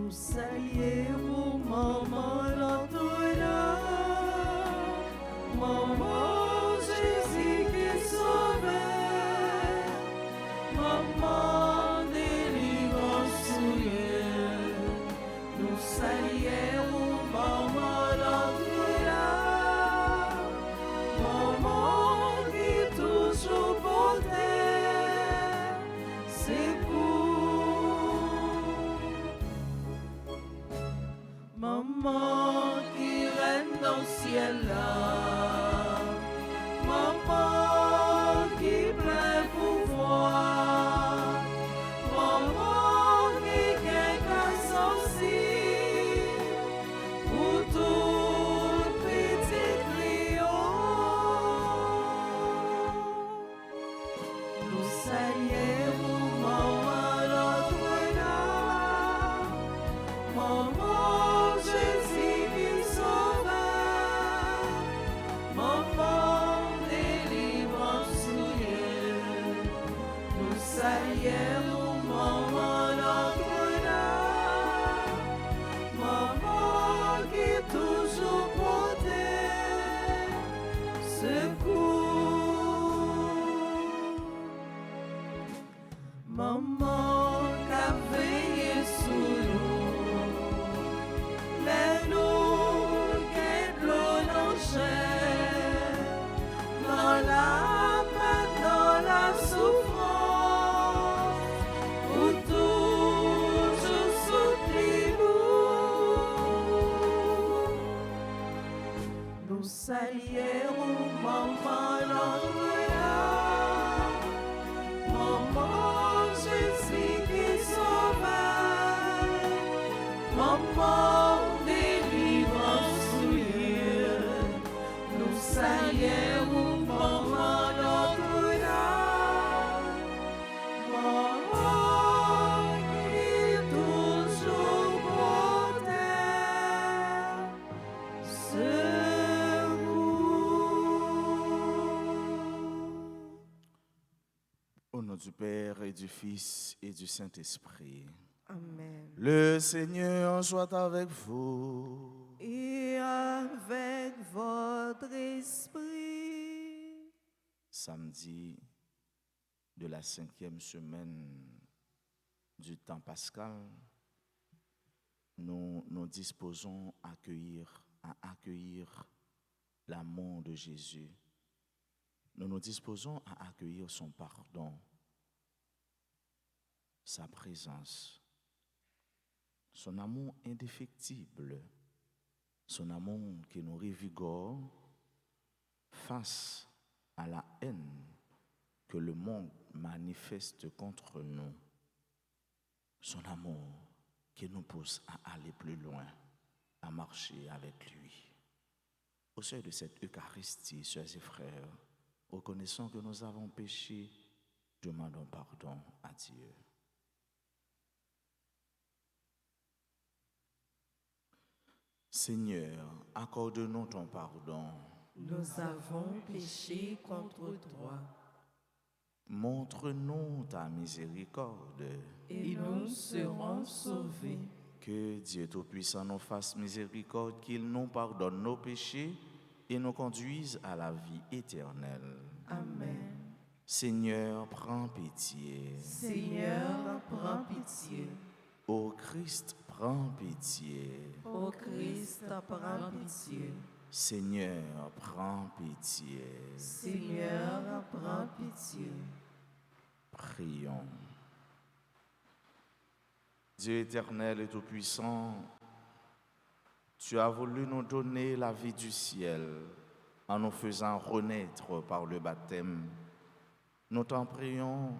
Nous saluons maman l'entoura, maman Jésus qui est sauveur, maman délivrance souillée. Nous saluons maman l'entoura, maman qui toujours portait secours. Maman qui règne dans le ciel là, maman qui plein pouvoir, maman qui casse aussi pour tout petit client. Nous saluons maman l'entoura, maman Jésus qui sauveur, maman délivrance souillée. Nous saluons maman l'entoura, maman qui toujours portait secours. Maman qui a veillé sur nous, les nous qui l'eau dans chair, dans la peine, dans la souffrance, pour toujours soutenir nous. Nous saluons maman l'entoura, maman Jésus qui sauveur, maman délivrance souillée. Nous saluons maman l'entoura, maman qui toujours portait secours. Au nom du Père et du Fils et du Saint-Esprit. Amen. Le Seigneur soit avec vous. Et avec votre esprit. Samedi de la 5e semaine du temps pascal, nous nous disposons à accueillir l'amour de Jésus. Nous nous disposons à accueillir son pardon, sa présence, son amour indéfectible, son amour qui nous revigore face à la haine que le monde manifeste contre nous. Son amour qui nous pousse à aller plus loin, à marcher avec lui. Au seuil de cette Eucharistie, sœurs et frères, reconnaissons que nous avons péché, demandons pardon à Dieu. Seigneur, accorde-nous ton pardon. Nous avons péché contre toi. Montre-nous ta miséricorde. Et nous serons sauvés. Que Dieu Tout-Puissant nous fasse miséricorde, qu'il nous pardonne nos péchés et nous conduise à la vie éternelle. Amen. Seigneur, prends pitié. Seigneur, prends pitié. Ô Christ, prends pitié. Ô Christ, prends pitié. Seigneur, prends pitié. Seigneur, prends pitié. Prions. Dieu éternel et tout-puissant, tu as voulu nous donner la vie du ciel en nous faisant renaître par le baptême. Nous t'en prions,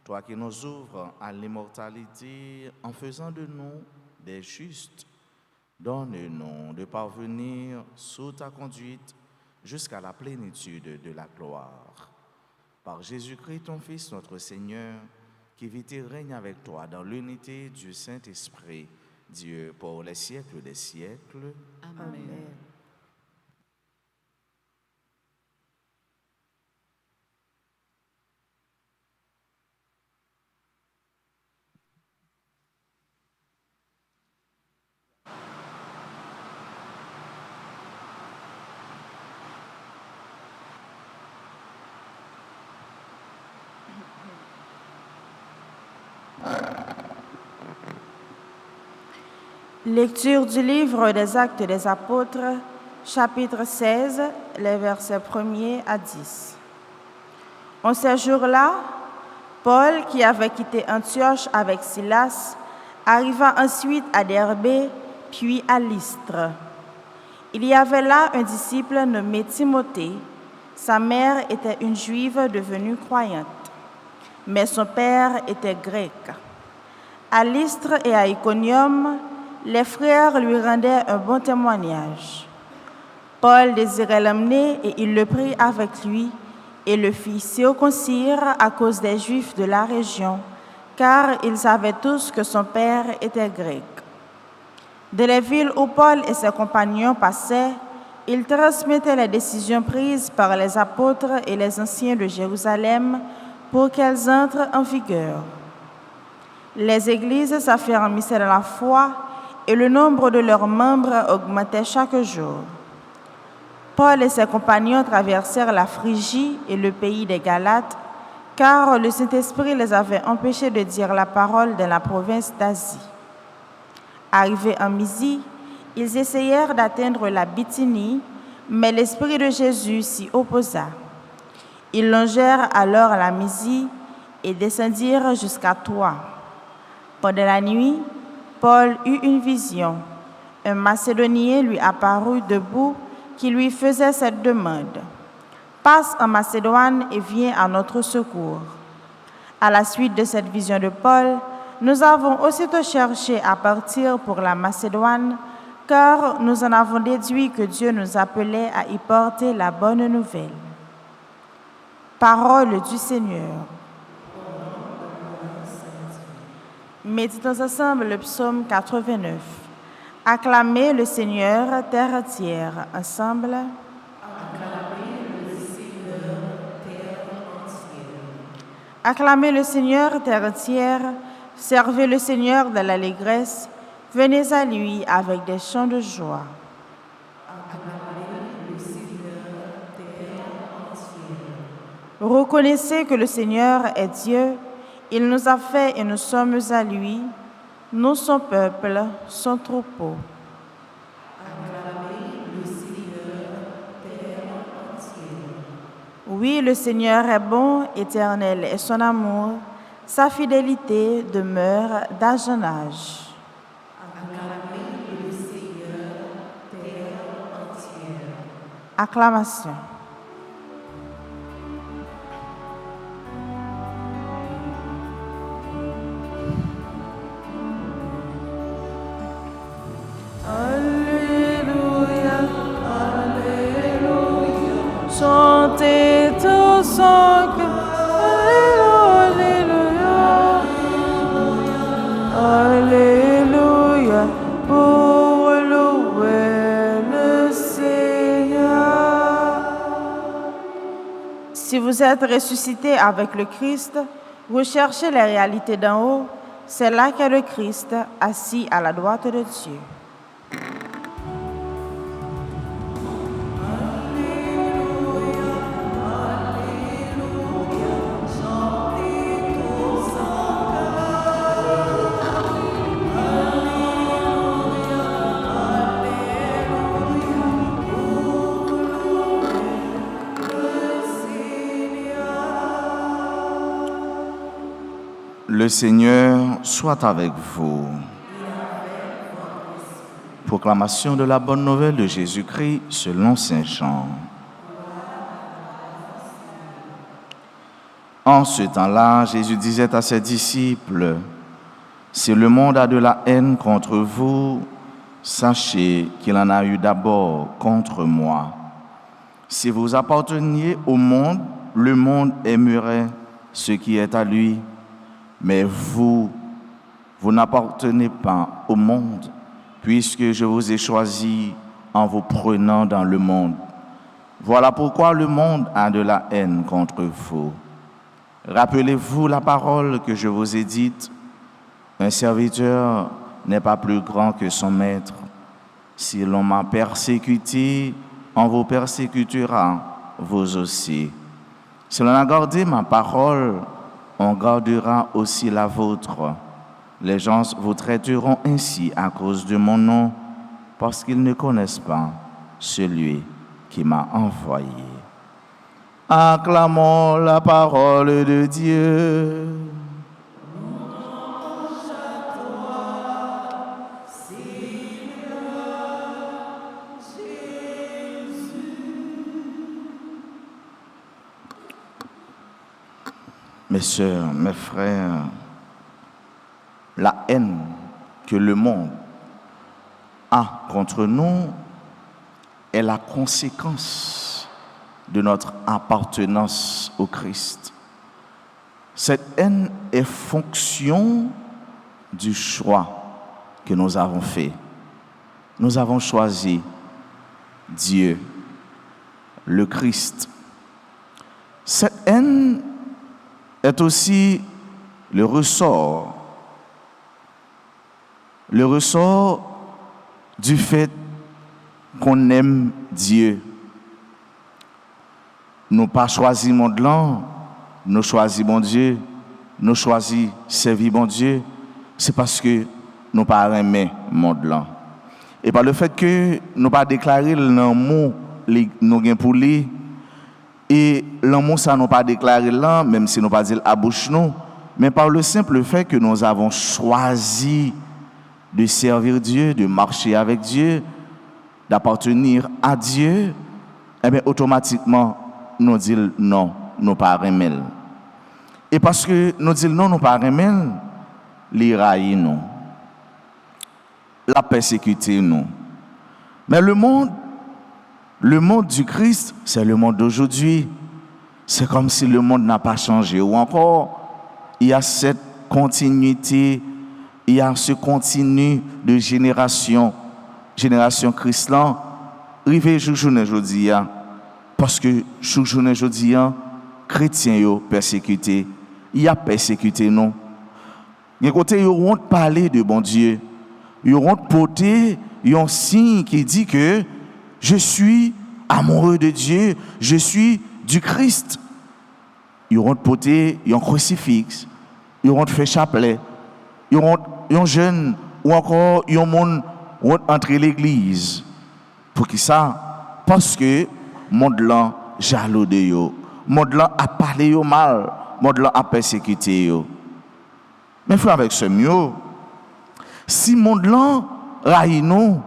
toi qui nous ouvres à l'immortalité en faisant de nous des justes. Donne-nous de parvenir sous ta conduite jusqu'à la plénitude de la gloire. Par Jésus-Christ, ton Fils, notre Seigneur, qui vit et règne avec toi dans l'unité du Saint-Esprit, Dieu, pour les siècles des siècles. Amen. Lecture du livre des Actes des Apôtres, chapitre 16, les versets 1er à 10. En ces jours-là, Paul, qui avait quitté Antioche avec Silas, arriva ensuite à Derbé, puis à Lystre. Il y avait là un disciple nommé Timothée. Sa mère était une juive devenue croyante, mais son père était grec. À Lystre et à Iconium, les frères lui rendaient un bon témoignage. Paul désirait l'emmener et il le prit avec lui et le fit circoncire à cause des Juifs de la région, car ils savaient tous que son père était grec. Dans les villes où Paul et ses compagnons passaient, ils transmettaient les décisions prises par les apôtres et les anciens de Jérusalem pour qu'elles entrent en vigueur. Les églises s'affermissaient dans la foi et le nombre de leurs membres augmentait chaque jour. Paul et ses compagnons traversèrent la Phrygie et le pays des Galates, car le Saint-Esprit les avait empêchés de dire la parole dans la province d'Asie. Arrivés en Mysie, ils essayèrent d'atteindre la Bithynie, mais l'Esprit de Jésus s'y opposa. Ils longèrent alors la Mysie et descendirent jusqu'à Troie. Pendant la nuit, Paul eut une vision. Un Macédonien lui apparut debout qui lui faisait cette demande. « Passe en Macédoine et viens à notre secours. » À la suite de cette vision de Paul, nous avons aussitôt cherché à partir pour la Macédoine, car nous en avons déduit que Dieu nous appelait à y porter la bonne nouvelle. Parole du Seigneur. Méditons ensemble le psaume 89. Acclamez le Seigneur, terre entière. Ensemble. Acclamez le Seigneur, terre entière. Acclamez le Seigneur, terre entière. Servez le Seigneur de l'allégresse. Venez à lui avec des chants de joie. Acclamez le Seigneur, terre entière. Reconnaissez que le Seigneur est Dieu. Il nous a fait et nous sommes à lui. Nous, son peuple, son troupeau. Acclamez le Seigneur, terre entière. Oui, le Seigneur est bon, éternel est son amour. Sa fidélité demeure d'âge en âge. Acclamez le Seigneur, terre entière. Acclamation. Alléluia, Alléluia. Chantez tous en cœur. Alléluia, Alléluia, pour louer le Seigneur. Si vous êtes ressuscité avec le Christ, recherchez les réalités d'en haut. C'est là qu'est le Christ, assis à la droite de Dieu. Le Seigneur soit avec vous. Proclamation de la bonne nouvelle de Jésus-Christ selon saint Jean. En ce temps-là, Jésus disait à ses disciples, « Si le monde a de la haine contre vous, sachez qu'il en a eu d'abord contre moi. Si vous apparteniez au monde, le monde aimerait ce qui est à lui. Mais vous n'appartenez pas au monde, puisque je vous ai choisi en vous prenant dans le monde. Voilà pourquoi le monde a de la haine contre vous. Rappelez-vous la parole que je vous ai dite, un serviteur n'est pas plus grand que son maître. Si l'on m'a persécuté, on vous persécutera, vous aussi. Si l'on a gardé ma parole, on gardera aussi la vôtre. Les gens vous traiteront ainsi à cause de mon nom, parce qu'ils ne connaissent pas celui qui m'a envoyé. Acclamons la parole de Dieu. Mes sœurs, mes frères, la haine que le monde a contre nous est la conséquence de notre appartenance au Christ. Cette haine est fonction du choix que nous avons fait. Nous avons choisi Dieu, le Christ. Cette haine est aussi le ressort du fait qu'on aime Dieu. Nous pas choisi mon monde, nous choisi bon Dieu, nous choisi servir bon Dieu, c'est parce que nous pas aimer monde là. Et par le fait que nous pas déclarer l'amour nous gain pour lui, et l'amour ça nous pas déclaré là, même si nous pas dit à bouche nous, mais par le simple fait que nous avons choisi de servir Dieu, de marcher avec Dieu, d'appartenir à Dieu, eh bien automatiquement nous disons non, nous pas aimer. Et parce que nous disons non, nous pas aimer, il raille nous, la persécuter nous. Mais le monde du Christ, c'est le monde d'aujourd'hui. C'est comme si le monde n'a pas changé. Ou encore, il y a cette continuité, il y a ce continu de génération chrétienne, arrivé journée aujourd'hui, parce que journée aujourd'hui, chrétiens sont persécutés. Il a persécuté nous. D'un côté, ils vont parler de bon Dieu. Ils vont porter un signe qui dit que je suis amoureux de Dieu, je suis du Christ. Ils vont porter un crucifix, ils vont faire chapelet, ils vont un jeune ou encore un monde vont entrer l'église. Pour qui ça? Parce que monde là jaloux de yo, monde là a parlé yo mal, monde là a persécuté yo. Mais frère avec ce mieux, si monde là raille nous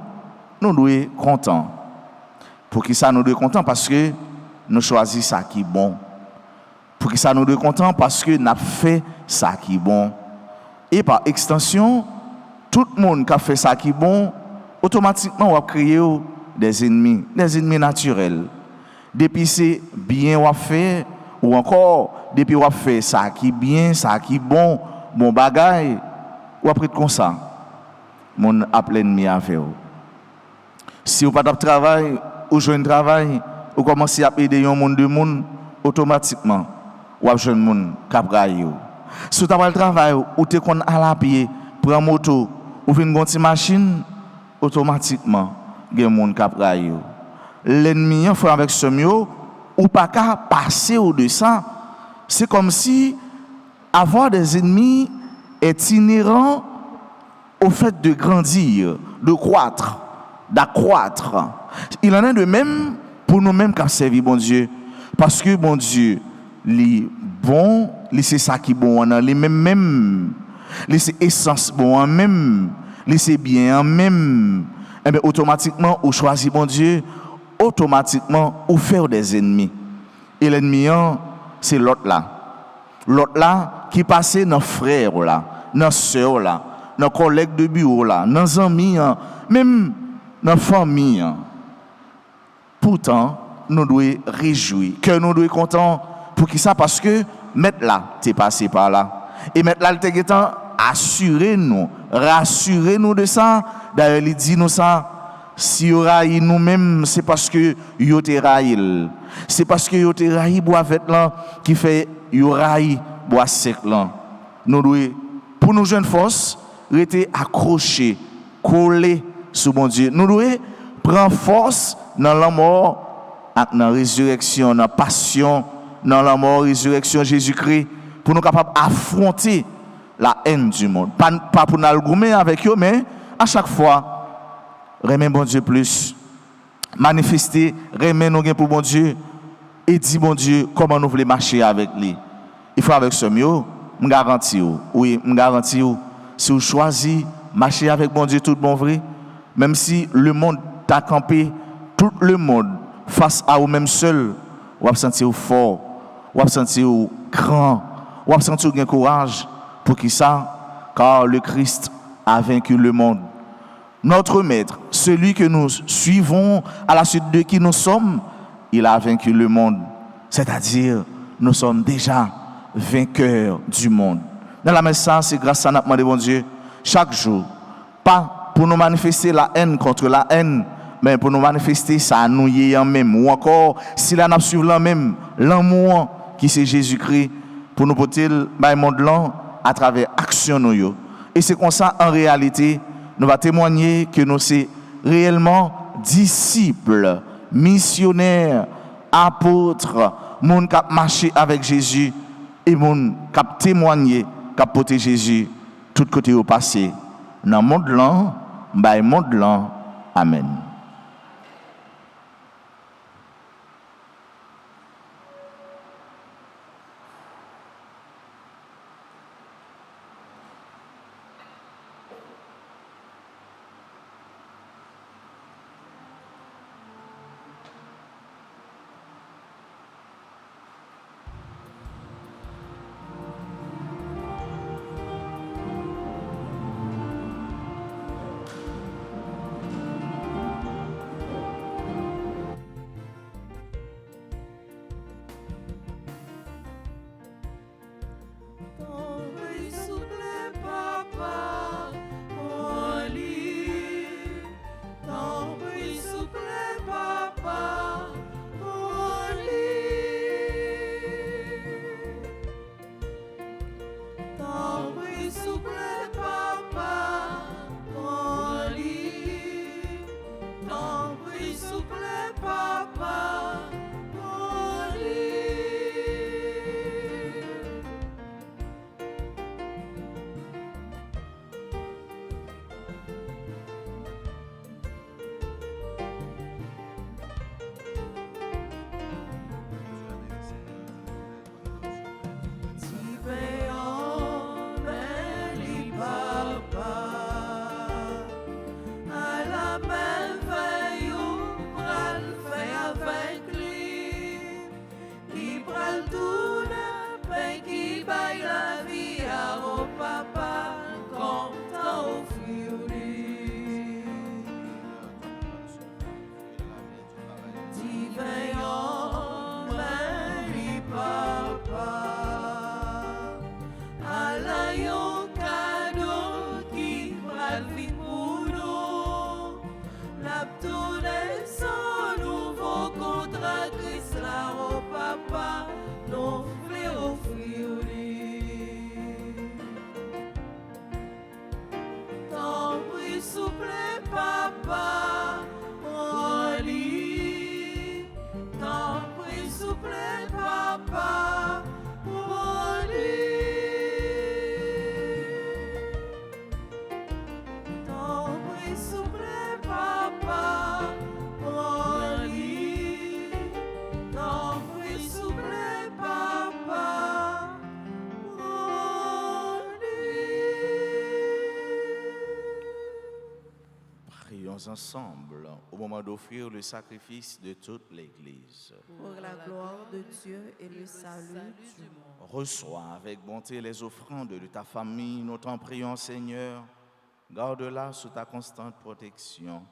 devons être contents. Pour qui ça nous devons être contents? Parce que nous choisissons ça qui est bon. Pour qui ça nous devons être contents? Parce que nous avons fait ça qui est bon. Et par extension, tout le monde qui a fait ça qui est bon, automatiquement, on va créer des ennemis naturels. Depuis c'est bien on fait, ou encore, depuis on fait ça qui est bien, ça qui est bon bagaille, ou après comme ça, mon appel ennemi à faire. Si vous n'avez pas de travail, ou jouez un travail, ou commencez à aider un monde de monde, automatiquement, vous avez un monde qui a braillé. Si vous avez le travail, ou vous êtes à la pied, pour une moto, ou une petite machine, automatiquement, il y a un monde qui a braillé. L'ennemi, il faut avec ce mieux, ou pas qu'à passer au-dessus. C'est comme si avoir des ennemis est inhérent au fait de grandir, de croître, d'accroître. Il en est de même pour nous-mêmes qui servons bon Dieu. Parce que bon Dieu, les bon, c'est ça qui est bon, les mêmes, c'est essence bon, même, c'est bien, même. Et bien automatiquement, on choisit bon Dieu, automatiquement, on fait des ennemis. Et l'ennemi, c'est l'autre là. L'autre là qui passait dans frère là, dans soeur là, dans collègue de bureau là, dans amis, même dans famille. Pourtant, nous devons réjouir, que nous devons être contents pour qui ça? Parce que mettre là, tu es passé par là. Et mettre là, tu es assurez-nous, rassurez-nous de ça. D'ailleurs, il dit nous ça. Si vous raillez nous-mêmes, c'est parce que vous te raillez. C'est parce que vous te raillez bois vête là qui fait vous raillez bois sec là. Nous devons, pour nos jeunes forces, rester accrochés, collés sur mon Dieu. Nous devons prendre force dans la mort, dans la résurrection, dans la passion, dans la mort, résurrection Jésus-Christ. pour nous capables d'affronter la haine du monde. Pas pour nous argumenter avec eux, mais à chaque fois, remettre bon Dieu plus. Manifester, remettre nous pour bon Dieu et dire bon Dieu comment nous voulons marcher avec lui. Il faut avec ce mieux, je garantis, oui, je garantis, si vous choisissez marcher avec bon Dieu tout bon vrai, même si le monde t'a campé, tout le monde face à vous-même seul, vous allez sentir fort, vous allez sentir grand, vous allez sentir un courage. Pour qui ça? Car le Christ a vaincu le monde. Notre Maître, celui que nous suivons, à la suite de qui nous sommes, il a vaincu le monde. C'est-à-dire, nous sommes déjà vainqueurs du monde. Dans la messe, c'est grâce à notre bon Dieu, chaque jour, pas pour nous manifester la haine contre la haine, mais pour nous manifester ça nous y en même, ou encore, si là nous suivons la même, l'amour qui c'est Jésus-Christ, pour nous porter le monde là, à travers action nous. Et c'est comme ça, en réalité, nous allons témoigner que nous sommes réellement disciples, missionnaires, apôtres, monde qui a marché avec Jésus et monde qui a témoigné, qui a porté Jésus tout côté au passé. Dans le monde là, amen. Ensemble au moment d'offrir le sacrifice de toute l'Église. Pour la gloire de Dieu et le salut du monde. Reçois avec bonté les offrandes de ta famille. Nous t'en prions, Seigneur. Garde-la sous ta constante protection.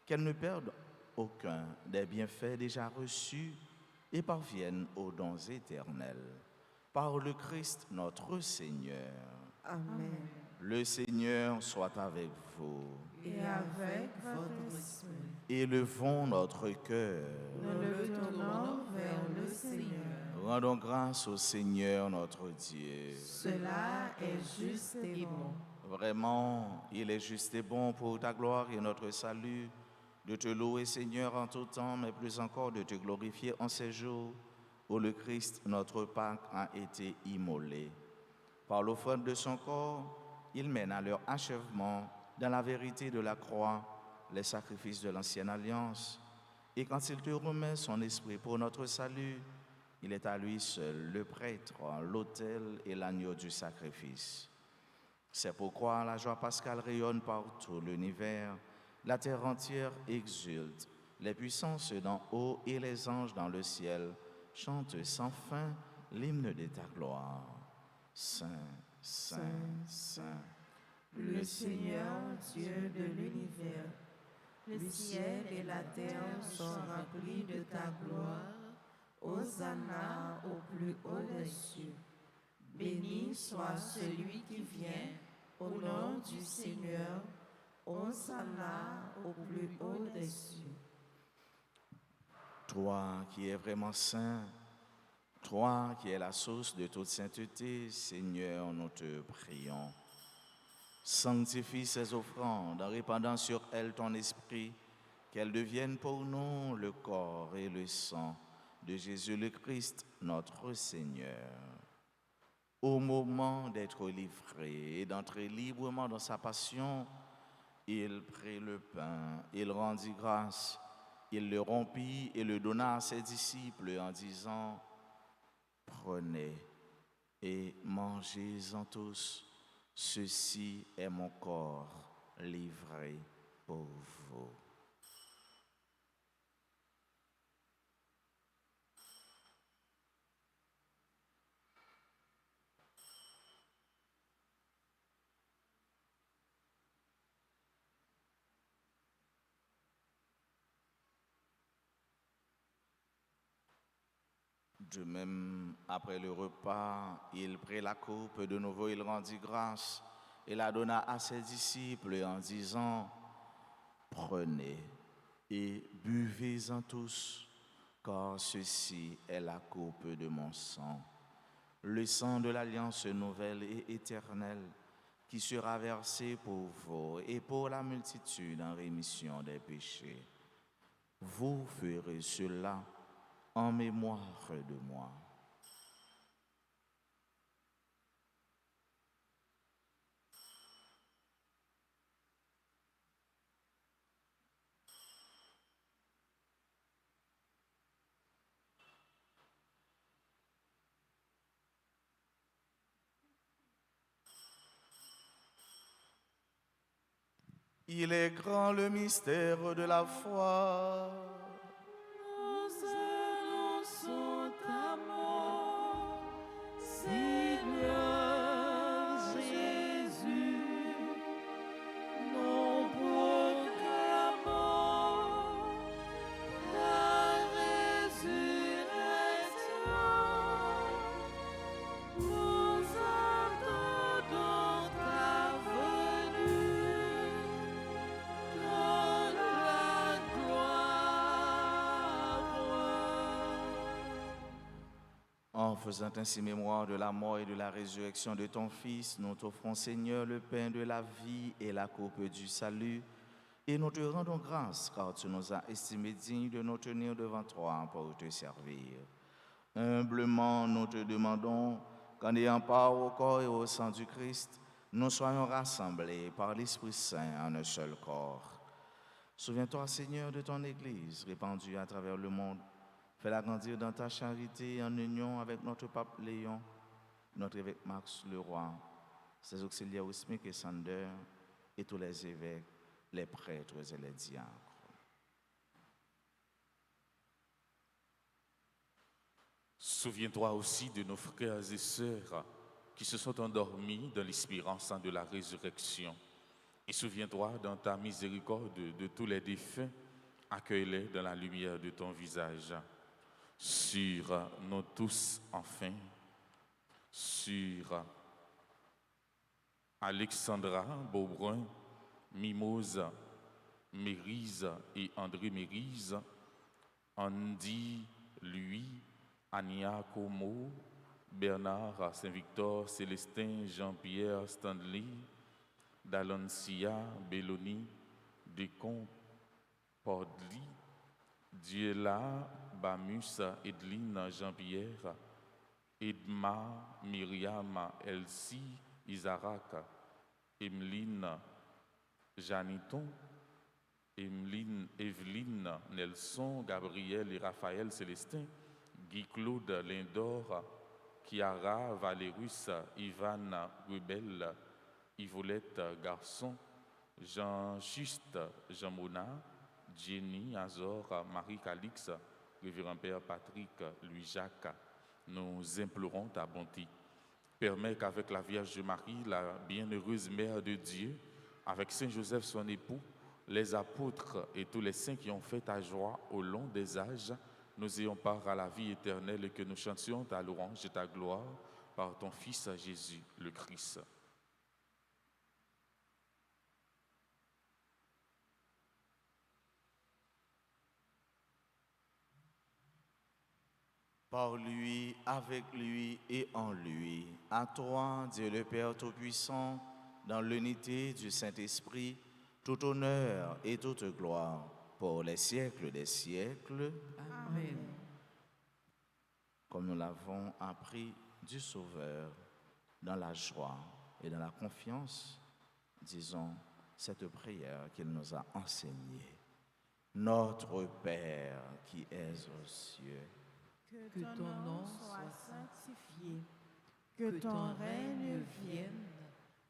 Qu'elle ne perde aucun des bienfaits déjà reçus et parvienne aux dons éternels. Par le Christ notre Seigneur. Amen. Le Seigneur soit avec vous. Et avec votre esprit. Élevons notre cœur. Nous le tournons vers le Seigneur. Rendons grâce au Seigneur notre Dieu. Cela est juste et bon. Vraiment, il est juste et bon pour ta gloire et notre salut de te louer, Seigneur, en tout temps, mais plus encore de te glorifier en ces jours, où le Christ, notre Pâque, a été immolé. Par l'offrande de son corps, il mène à leur achèvement dans la vérité de la croix les sacrifices de l'ancienne alliance. Et quand il te remet son esprit pour notre salut, il est à lui seul le prêtre, l'autel et l'agneau du sacrifice. C'est pourquoi la joie pascale rayonne par tout l'univers, la terre entière exulte, les puissances d'en haut et les anges dans le ciel chantent sans fin l'hymne de ta gloire. Saint, Saint, Saint, Le Seigneur, Dieu de l'univers, le ciel et la terre sont remplis de ta gloire. Hosanna au plus haut des cieux. Béni soit celui qui vient au nom du Seigneur. Hosanna au plus haut des cieux. Toi qui es vraiment saint, toi qui es la source de toute sainteté, Seigneur, nous te prions. Sanctifie ces offrandes en répandant sur elles ton esprit, qu'elles deviennent pour nous le corps et le sang de Jésus le Christ, notre Seigneur. Au moment d'être livré et d'entrer librement dans sa passion, il prit le pain, il rendit grâce, il le rompit et le donna à ses disciples en disant: Prenez et mangez-en tous, ceci est mon corps livré pour vous. De même, après le repas, il prit la coupe, de nouveau il rendit grâce et la donna à ses disciples en disant: Prenez et buvez-en tous, car ceci est la coupe de mon sang, le sang de l'alliance nouvelle et éternelle, qui sera versé pour vous et pour la multitude en rémission des péchés. Vous ferez cela en mémoire de moi. Il est grand le mystère de la foi. Nous annonçons ta mort, Seigneur Jésus. Nous proclamons ta résurrection. Nous attendons ta venue dans la gloire. En faisant ainsi mémoire de la mort et de la résurrection de ton Fils, nous t'offrons, Seigneur, le pain de la vie et la coupe du salut, et nous te rendons grâce, car tu nous as estimés dignes de nous tenir devant toi pour te servir. Humblement, nous te demandons qu'en ayant part au corps et au sang du Christ, nous soyons rassemblés par l'Esprit Saint en un seul corps. Souviens-toi, Seigneur, de ton Église répandue à travers le monde. Fais-la grandir dans ta charité en union avec notre pape Léon, notre évêque Max Leroy, ses auxiliaires Wismic et Sander, et tous les évêques, les prêtres et les diacres. Souviens-toi aussi de nos frères et sœurs qui se sont endormis dans l'espérance de la résurrection. Et souviens-toi dans ta miséricorde de tous les défunts, accueille-les dans la lumière de ton visage. Sur nous tous, enfin, sur Alexandra Beaubrun, Mimose Mérise et André Mérise, Andy, lui, Ania Como, Bernard Saint-Victor, Célestin, Jean-Pierre Stanley, Dalancia Belloni, Décon Podli, Diela Bamus, Edline, Jean-Pierre, Edma, Myriam, Elsie, Isaac, Emeline, Janiton, Evelyne, Nelson, Gabriel et Raphaël Célestin, Guy-Claude Lindor, Chiara, Valérus, Ivan, Rubel, Yvolette Garçon, Jean-Juste, Jean-Mona, Jenny, Azor, Marie-Calix, Révérend Père Patrick, Louis-Jacques, nous implorons ta bonté. Permets qu'avec la Vierge Marie, la bienheureuse Mère de Dieu, avec Saint Joseph son époux, les apôtres et tous les saints qui ont fait ta joie au long des âges, nous ayons part à la vie éternelle et que nous chantions ta louange et ta gloire par ton Fils Jésus le Christ. Par lui, avec lui et en lui, à toi, Dieu le Père Tout-Puissant, dans l'unité du Saint-Esprit, tout honneur et toute gloire pour les siècles des siècles. Amen. Comme nous l'avons appris du Sauveur, dans la joie et dans la confiance, disons cette prière qu'il nous a enseignée. Notre Père qui es aux cieux, Que ton nom soit sanctifié, que ton règne vienne,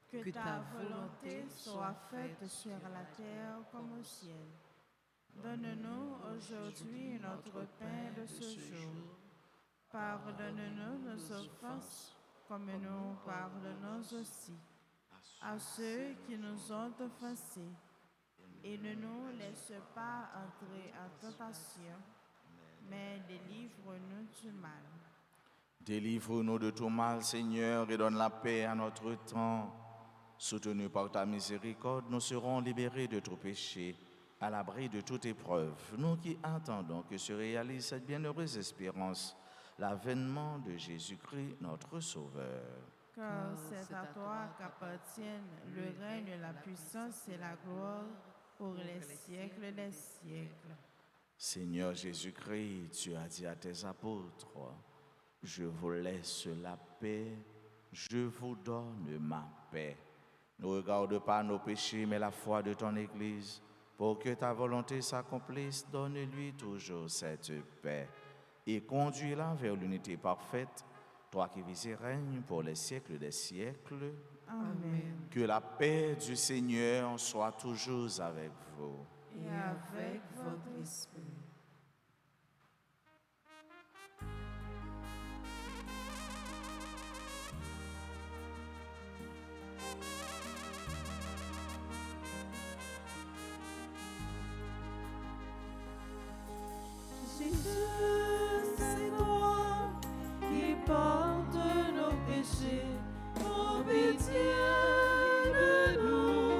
que ta volonté soit faite sur la terre comme au ciel. Donne-nous aujourd'hui notre pain de ce jour. Pardonne-nous nos offenses, comme nous pardonnons aussi à ceux qui nous ont offensés. Et ne nous laisse pas entrer en tentation, mais délivre-nous du mal. délivre-nous de tout mal, Seigneur, et donne la paix à notre temps. Soutenus par ta miséricorde, nous serons libérés de tout péché, à l'abri de toute épreuve. Nous qui attendons que se réalise cette bienheureuse espérance, l'avènement de Jésus-Christ, notre Sauveur. Car c'est à toi qu'appartiennent le règne, la puissance et la gloire pour les siècles des siècles. Seigneur Jésus-Christ, tu as dit à tes apôtres, je vous laisse la paix, je vous donne ma paix. Ne regarde pas nos péchés, mais la foi de ton Église. Pour que ta volonté s'accomplisse, donne-lui toujours cette paix et conduis-la vers l'unité parfaite, toi qui vis et règnes pour les siècles des siècles. Amen. Que la paix du Seigneur soit toujours avec vous. Et avec votre esprit. Jésus, c'est toi qui portes nos péchés, ô pitié de nous.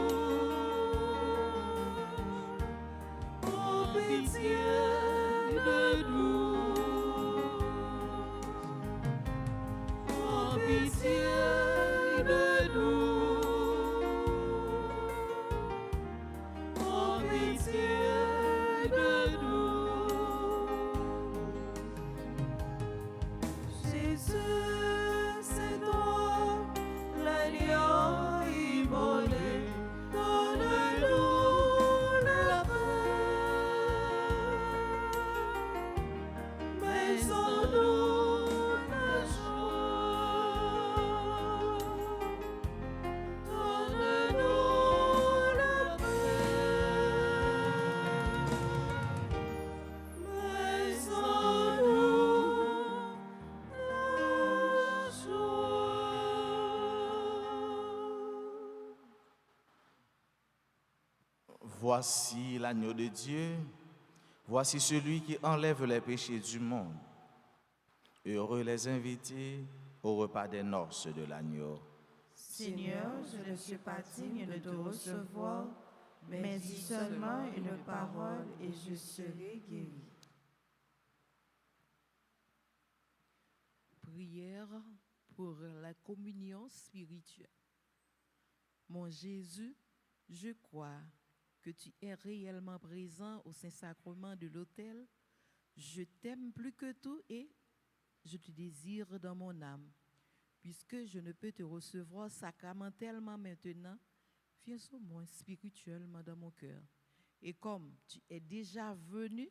Ô pitié de nous. Ô pitié de nous. Ô pitié de nous. Jésus, c'est toi, l'agneau immolé, donne-nous la paix, mais en nous la joie, donne-nous la paix, mais en nous la joie. Voici l'agneau de Dieu, voici celui qui enlève les péchés du monde. Heureux les invités au repas des noces de l'agneau. Seigneur, je ne suis pas digne de te recevoir, mais dis seulement une parole et je serai guéri. Prière pour la communion spirituelle. Mon Jésus, je crois que tu es réellement présent au Saint-Sacrement de l'autel, Je t'aime plus que tout et je te désire dans mon âme. Puisque je ne peux te recevoir sacramentellement maintenant, viens au moins spirituellement dans mon cœur. Et comme tu es déjà venu,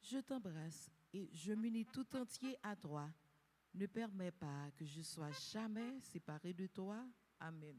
je t'embrasse et je m'unis tout entier à toi. Ne permets pas que je sois jamais séparé de toi. Amen.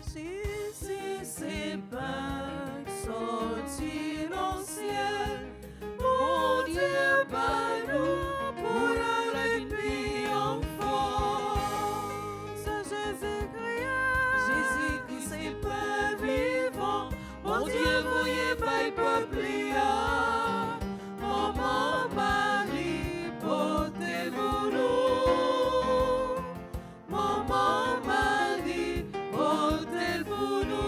Si ces pains sortis dans ciel, mon Dieu, par nous, pour la vie enfant. C'est Jésus-Christ, c'est pain vivant, mon Dieu, voyez, par peuple, maman, Marie, portez-vous nous. Maman, Marie, portez-vous nous.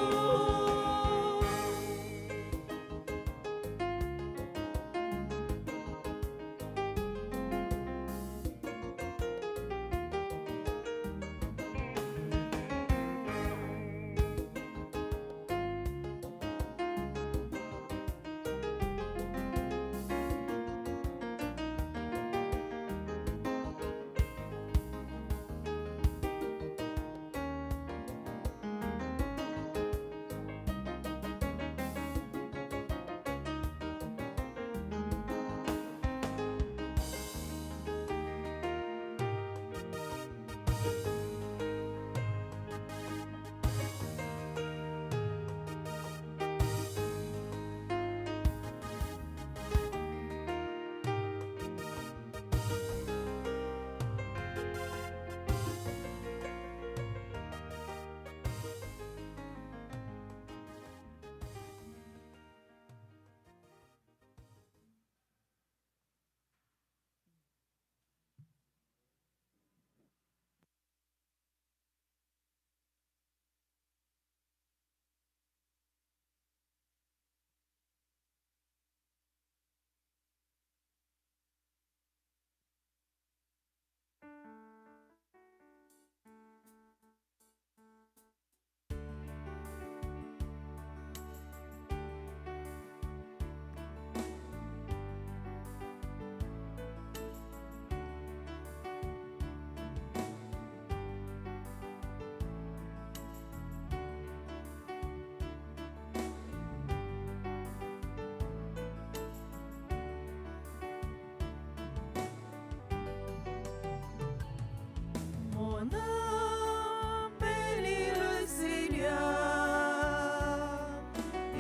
Mon âme bénit le Seigneur,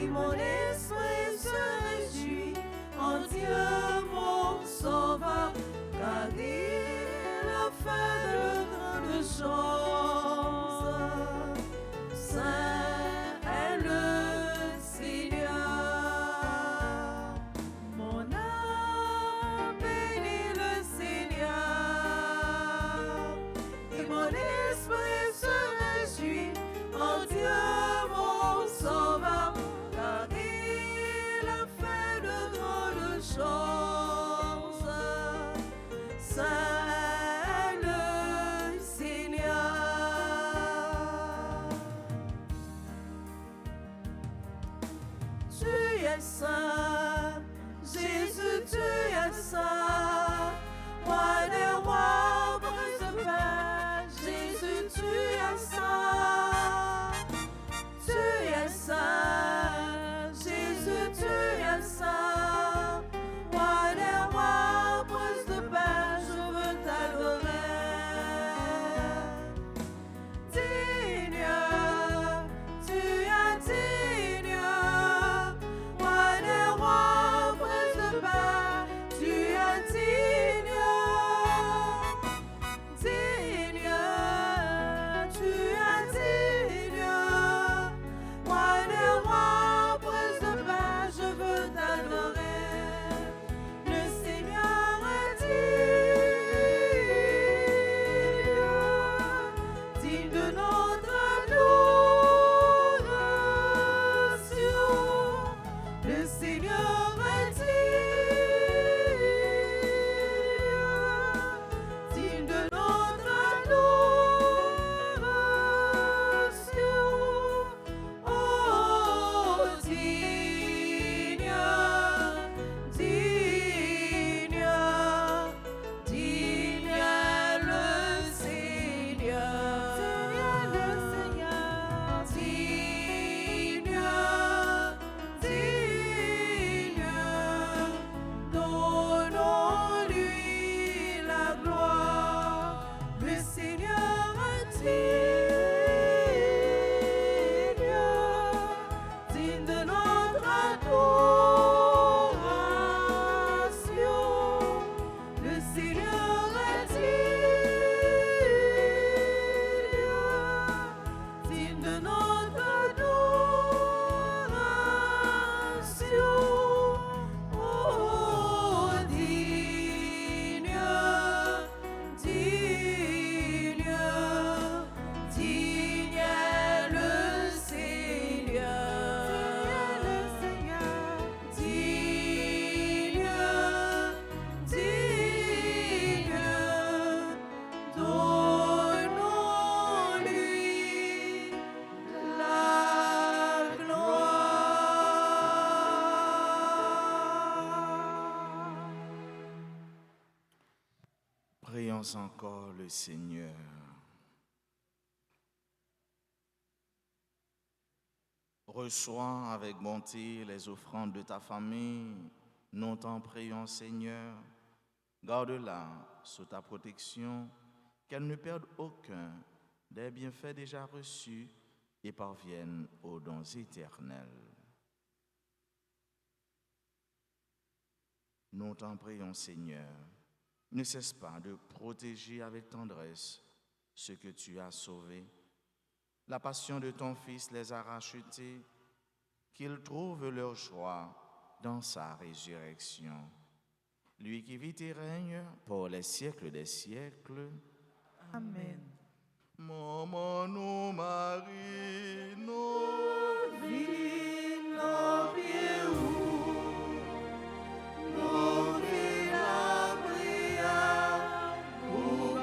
et mon esprit se réjouit en Dieu mon sauveur, car il a fait de grandes choses. Saint est le Seigneur. Mon âme bénit le Seigneur, et mon esprit se réjouit en Dieu mon sauveur, car il a fait de grandes choses. Saint est le Seigneur. Tu es saint, Jésus, tu es saint, roi des rois, brise de paix, Jésus, tu es saint. Tu es saint, Jésus, tu es saint, roi des rois, brise de paix, je veux t'adorer. Digne, tu es digne, roi des rois, brise de paix, tu es digne. Le Seigneur est digne de notre adoration. Oh, digne, digne, digne est le Seigneur. Digne, digne, donnons-lui la gloire. Le Seigneur est digne de notre adoration. Le Seigneur est digne de notre adoration. Oh, digne, digne, digne est le Seigneur. Digne, digne, donnons-lui la gloire. Prions encore le Seigneur. Reçois avec bonté les offrandes de ta famille. Nous t'en prions, Seigneur. Garde-la sous ta protection, qu'elle ne perde aucun des bienfaits déjà reçus et parvienne aux dons éternels. Nous t'en prions, Seigneur. Ne cesse pas de protéger avec tendresse ceux que tu as sauvés. La passion de ton Fils les a rachetés, qu'ils trouvent leur joie dans sa résurrection. Lui qui vit et règne pour les siècles des siècles. Amen. Maman, nous, Marie, nous, Vive nos pieds nous vive la prière pour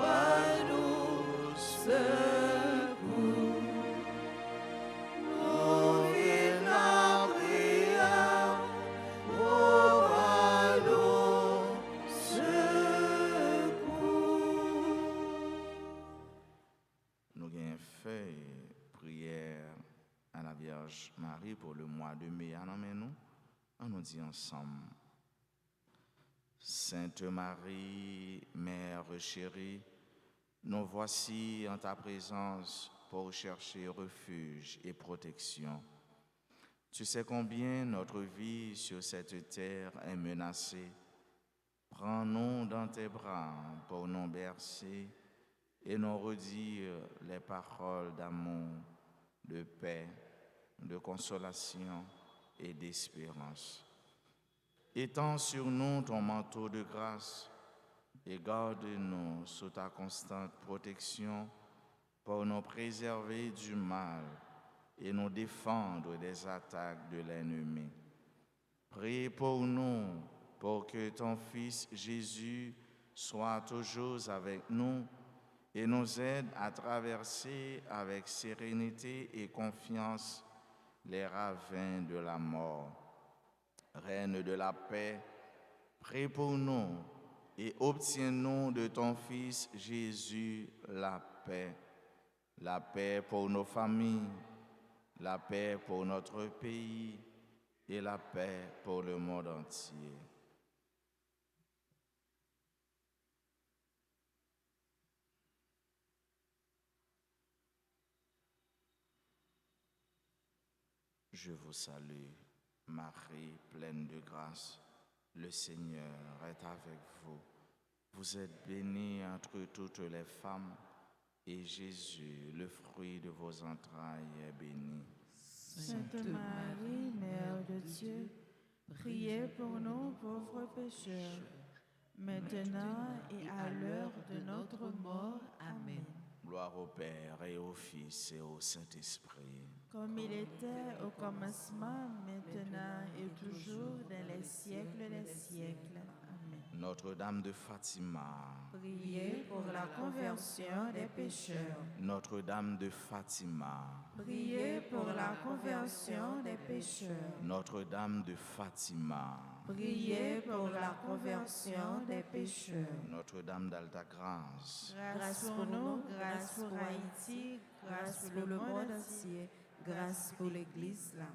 nous secours. Nous vive la prière pour nous secours. nous avons fait prière à la Vierge Marie pour le mois de mai. Nous, on nous dit ensemble. Sainte Marie, Mère chérie, nous voici en ta présence pour chercher refuge et protection. Tu sais combien notre vie sur cette terre est menacée. Prends-nous dans tes bras pour nous bercer et nous redire les paroles d'amour, de paix, de consolation et d'espérance. Étends sur nous ton manteau de grâce et garde-nous sous ta constante protection pour nous préserver du mal et nous défendre des attaques de l'ennemi. Prie pour nous, pour que ton Fils Jésus soit toujours avec nous et nous aide à traverser avec sérénité et confiance les ravins de la mort. Reine de la paix, prie pour nous et obtiens-nous de ton Fils Jésus la paix pour nos familles, la paix pour notre pays et la paix pour le monde entier. Je vous salue, Marie, pleine de grâce. Le Seigneur est avec vous. Vous êtes bénie entre toutes les femmes, et Jésus, le fruit de vos entrailles, est béni. Sainte Marie, Mère de Dieu, priez pour nous pauvres pécheurs, maintenant et à l'heure de notre mort. Amen. Gloire au Père et au Fils et au Saint-Esprit. comme il était au commencement, maintenant et toujours, dans les siècles des siècles. Amen. Notre-Dame de Fatima, Priez pour la conversion des pécheurs. Notre-Dame de Fatima, Priez pour la conversion des pécheurs. Notre-Dame de Fatima, Priez pour la conversion des pécheurs. Notre-Dame d'Alta-Grâce, Grâce pour nous, grâce pour Haïti, grâce pour le monde entier, grâce pour l'Église là.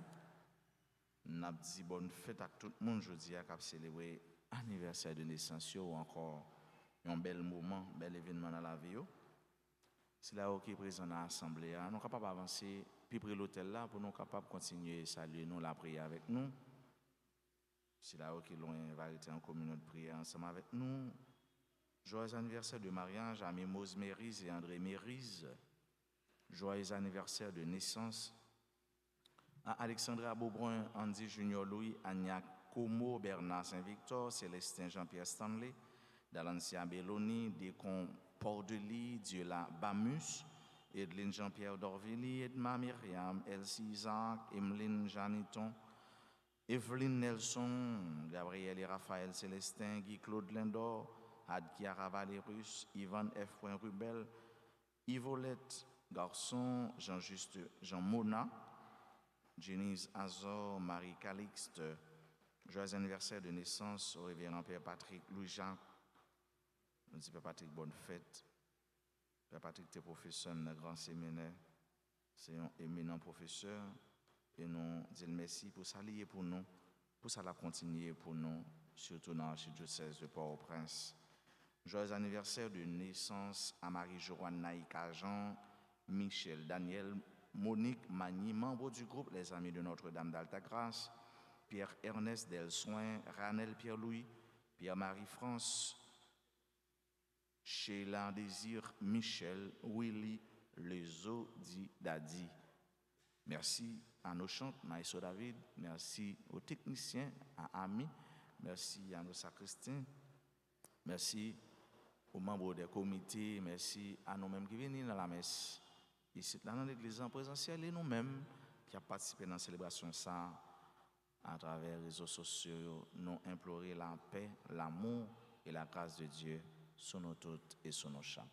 n'a dit bonne fête à tout le monde jeudi à cap célébrer anniversaire de naissance ou encore un bel moment, bel événement dans la vie. C'est là qui est présent dans l'assemblée. Nous sommes capables d'avancer puis près l'hôtel là pour nous capables de continuer à saluer nous la prière avec nous. C'est là qui l'ont invité en communion de prière ensemble avec nous. Joyeux anniversaire de mariage à Mimose Mérise et André Mérise. Joyeux anniversaire de naissance à Alexandra Beaubrun, Andy Junior Louis, Agnac Como, Bernard Saint-Victor, Célestin Jean-Pierre Stanley, Dalancia Belloni, Décon Port-de-Lis, Diola Bamus, Edline Jean-Pierre Dorvilly, Edma Myriam, Elsie Isaac, Emeline Janiton, Evelyne Nelson, Gabriel et Raphaël Célestin, Guy-Claude Lindor, Adkiara Valérus, Yvan F. Rubel, Yvolette Garçon, Jean-Juste Jean Mona, Jenise Azor, Marie Calixte. Joyeux anniversaire de naissance au révérend Père Patrick Louis-Jacques. Nous disons Père Patrick, bonne fête. Père Patrick, tu es professeur dans le grand séminaire. C'est un éminent professeur. Et nous disons merci pour ça lier pour nous, pour ça la continuer pour nous, surtout dans l'archidiocèse de Port-au-Prince. Joyeux anniversaire de naissance à Marie-Joanne Naïka Jean, Michel, Daniel, Monique Magny, membre du groupe Les Amis de Notre-Dame d'Alta-Grâce, Pierre-Ernest Delsoin, Ranel Pierre-Louis, Pierre-Marie-France, Sheila Désir, Michel, Willy, Lezo, Dadi. Merci à nos chantes, Maïso David, merci aux techniciens, à Ami, merci à nos sacristains, merci aux membres des comités, merci à nous-mêmes qui viennent dans la messe. Ici, dans l'église en présentiel, et nous-mêmes qui avons participé dans la célébration, ça, à travers les réseaux sociaux, nous implorer la paix, l'amour et la grâce de Dieu sur nous toutes et sur nos chats.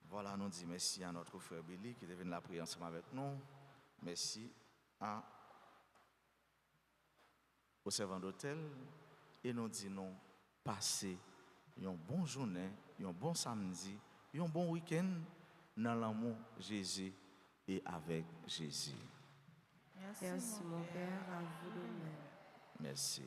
Voilà, nous disons merci à notre frère Billy qui est venu la prier ensemble avec nous. Merci au servant d'hôtel. Et nous disons passez une bonne journée, un bon samedi, un bon week-end dans l'amour Jésus et avec Jésus. Merci mon Père, à vous de même. Merci.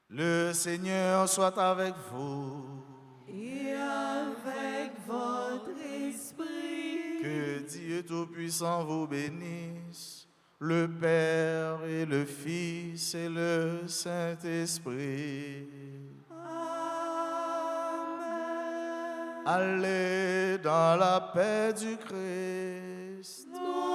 Le Seigneur soit avec vous. Et avec votre esprit. Que Dieu Tout-Puissant vous bénisse, le Père et le Fils et le Saint-Esprit. Amen. Allez dans la paix du Christ. Nous